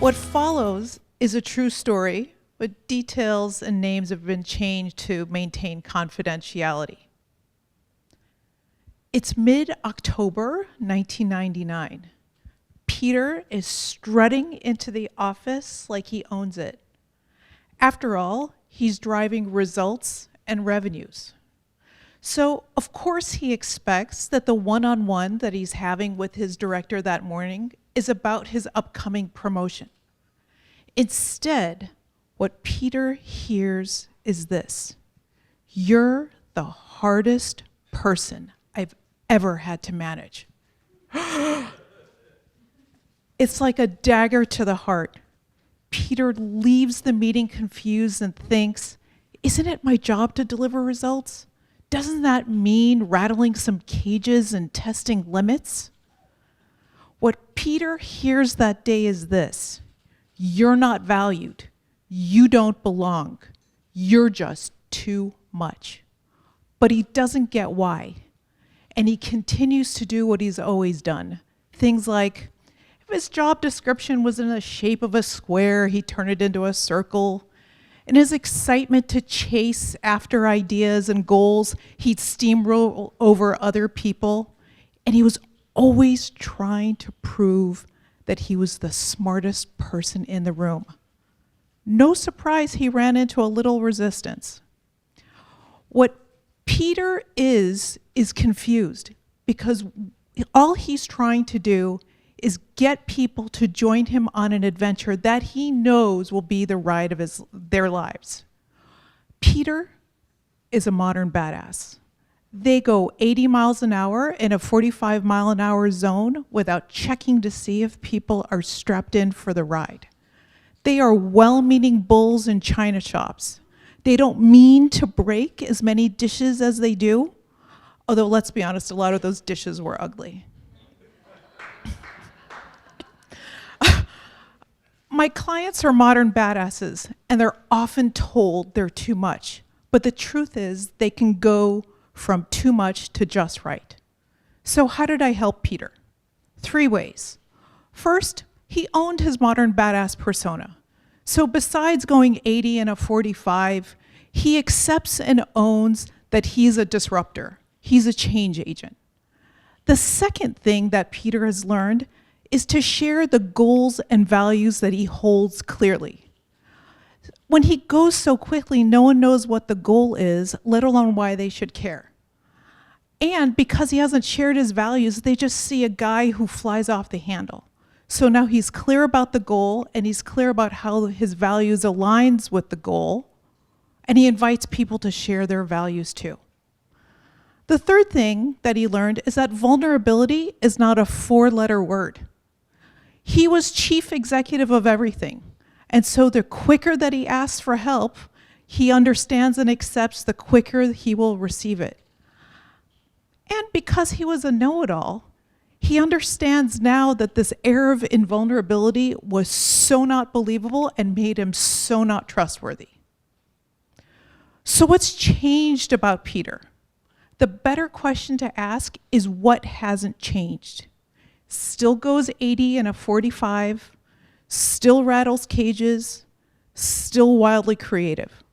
What follows is a true story, but details and names have been changed to maintain confidentiality. It's mid-October 1999. Peter is strutting into the office like he owns it. After all, he's driving results and revenues. So, of course, he expects that the one-on-one that he's having with his director that morning is about his upcoming promotion. Instead, what Peter hears is this: "You're the hardest person I've ever had to manage." It's like a dagger to the heart. Peter leaves the meeting confused and thinks, isn't it my job to deliver results? Doesn't that mean rattling some cages and testing limits? What Peter hears that day is this: you're not valued. You don't belong. You're just too much. But he doesn't get why. And he continues to do what he's always done. Things like, if his job description was in the shape of a square, he'd turn it into a circle. In his excitement to chase after ideas and goals, he'd steamroll over other people. And he was always trying to prove that he was the smartest person in the room. No surprise he ran into a little resistance. What Peter is confused, because all he's trying to do is get people to join him on an adventure that he knows will be the ride of their lives. Peter is a modern badass. They go 80 miles an hour in a 45-mile-an-hour zone without checking to see if people are strapped in for the ride. They are well-meaning bulls in china shops. They don't mean to break as many dishes as they do, although let's be honest, a lot of those dishes were ugly. My clients are modern badasses, and they're often told they're too much. But the truth is, they can go from too much to just right. So how did I help Peter? 3 ways. First, he owned his modern badass persona. So besides going 80 in a 45, he accepts and owns that he's a disruptor. He's a change agent. The second thing that Peter has learned is to share the goals and values that he holds clearly. When he goes so quickly, no one knows what the goal is, let alone why they should care. And because he hasn't shared his values, they just see a guy who flies off the handle. So now he's clear about the goal, and he's clear about how his values aligns with the goal, and he invites people to share their values too. The third thing that he learned is that vulnerability is not a 4-letter word. He was chief executive of everything. And so the quicker that he asks for help, he understands and accepts, the quicker he will receive it. And because he was a know-it-all, he understands now that this air of invulnerability was so not believable and made him so not trustworthy. So what's changed about Peter? The better question to ask is what hasn't changed? Still goes 80 in a 45, still rattles cages, still wildly creative.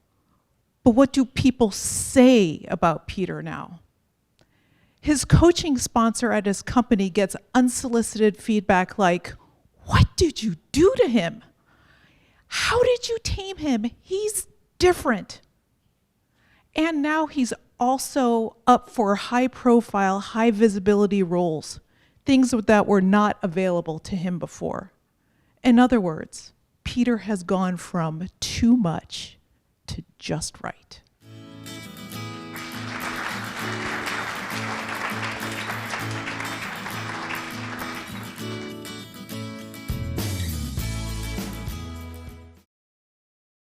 But what do people say about Peter now? His coaching sponsor at his company gets unsolicited feedback like, "What did you do to him? How did you tame him? He's different." And now he's also up for high-profile, high-visibility roles, things that were not available to him before. In other words, Peter has gone from too much to just right.